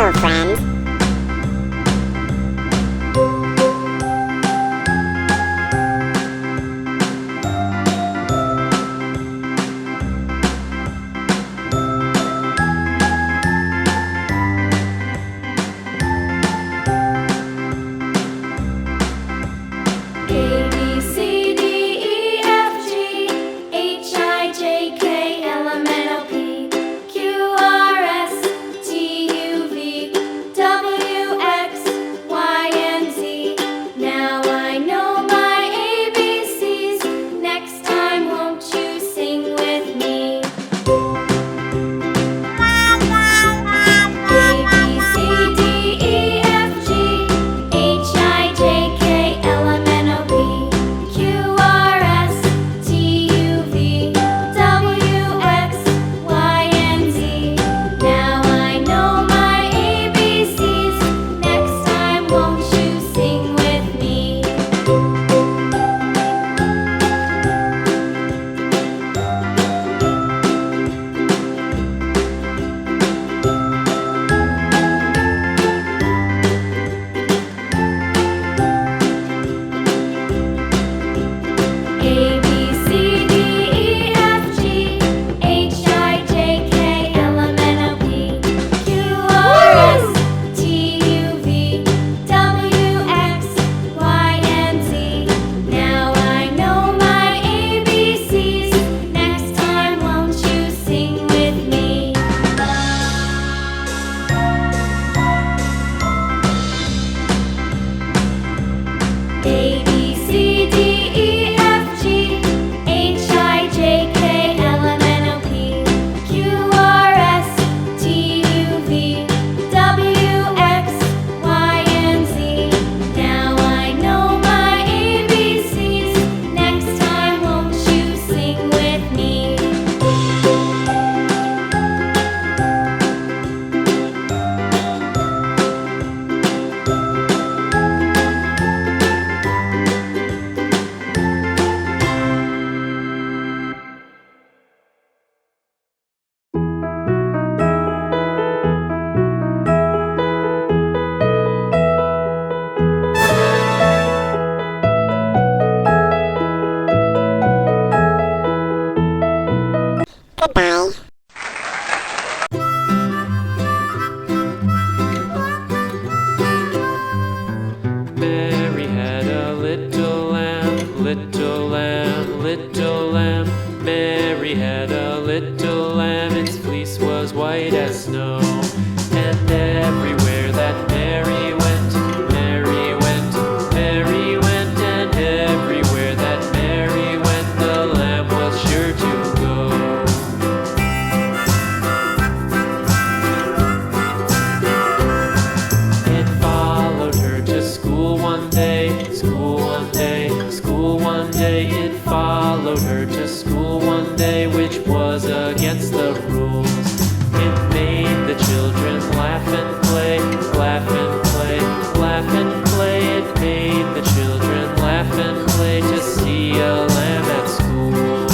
Hello, friends. Goodbye. Mary had a little lamb, little lamb, little lamb. Mary had a little lamb, its fleece was white as snow. And everywhere that Mary went, Mary went, Mary went. And everywhere that Mary went, the lamb was sure to go. It followed her to school one day, school one day, school one day. It followed her to school one day, which was against the rules. It made the children laugh and play, laugh and play, laugh and play. It made the children laugh and play to see a lamb at school.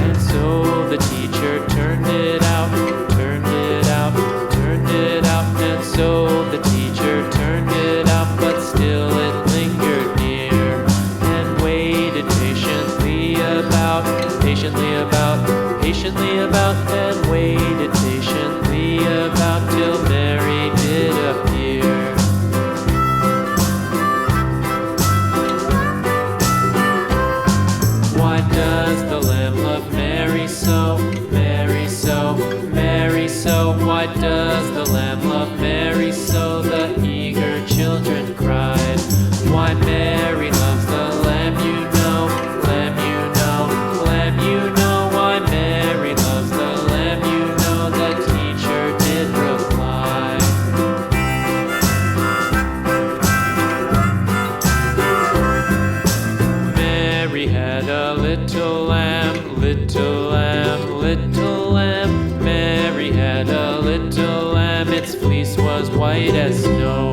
And so the teacher turned it out, turned it out, turned it out. And so the teacher turned it out, but still it lingered near and waited patiently about, patiently about, patiently about, and waited patiently about till Mary did appear. Why does the lamb love Mary so, Mary so, Mary so? Why does the lamb love Mary so? The eager children cried. Why Mary loves the lamb, you know, lamb, you know, lamb, you know. Why Mary loves the lamb, you know, the teacher did reply. Mary had a little lamb, little lamb, little lamb. Mary had a little lamb, its fleece was white as snow.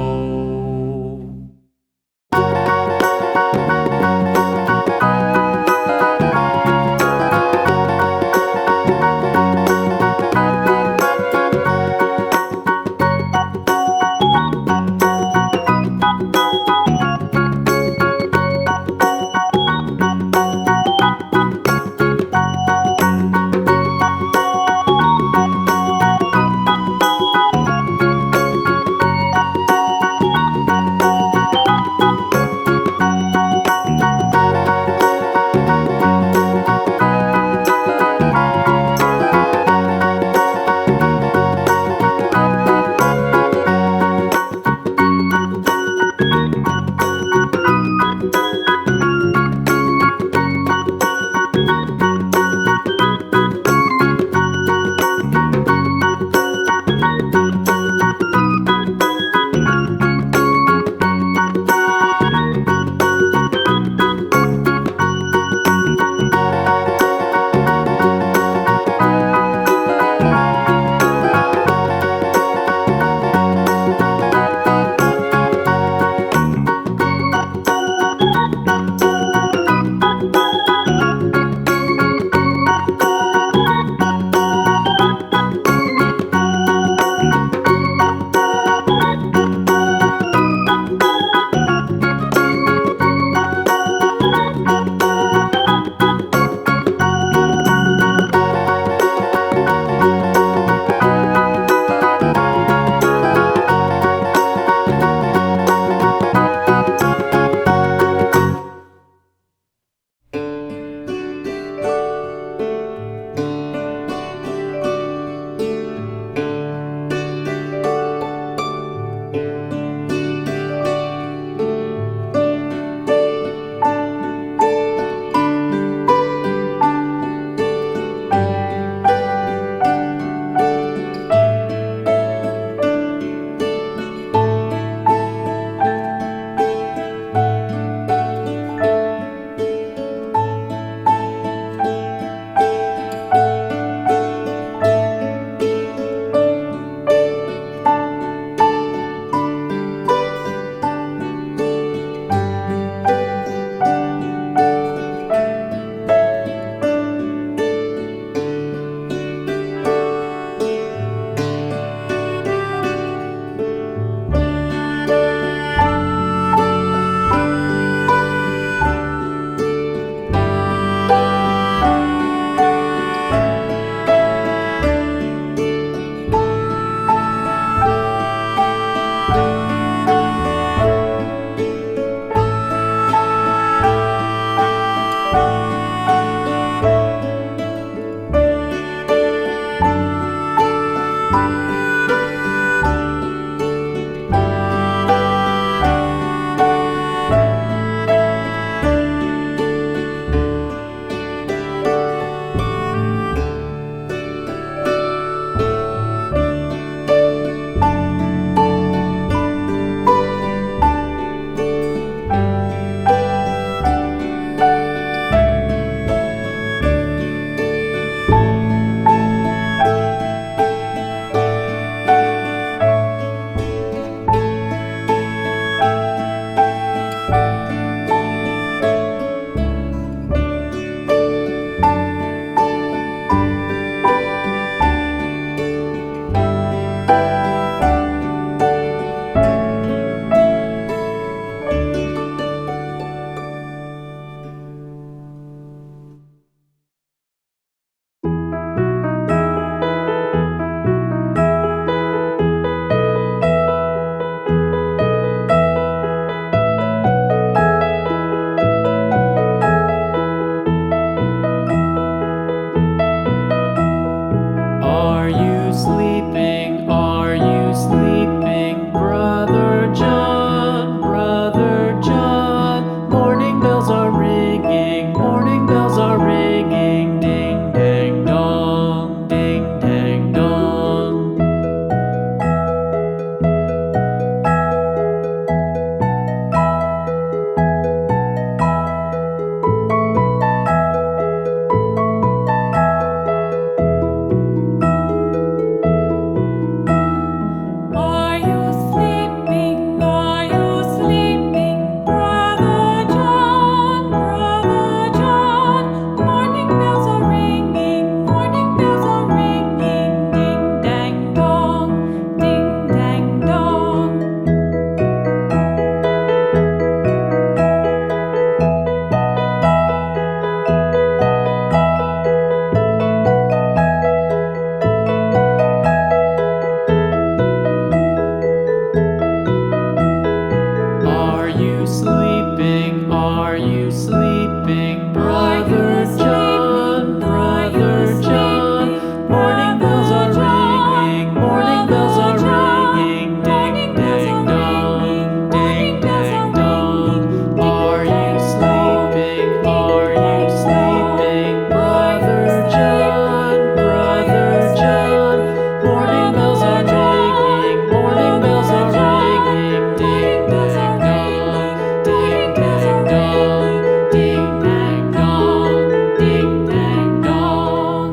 sleeping? Brother John, Brother John. Morning bells are ringing, morning bells are ringing. Ding dang dong, ding dang dong. Are you sleeping? Are you sleeping? Brother John, Brother John. Morning bells are ringing, morning bells are ringing. Ding dang dong, ding dang dong, ding dang dong, ding dang dong.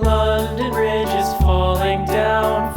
London Bridge is falling down,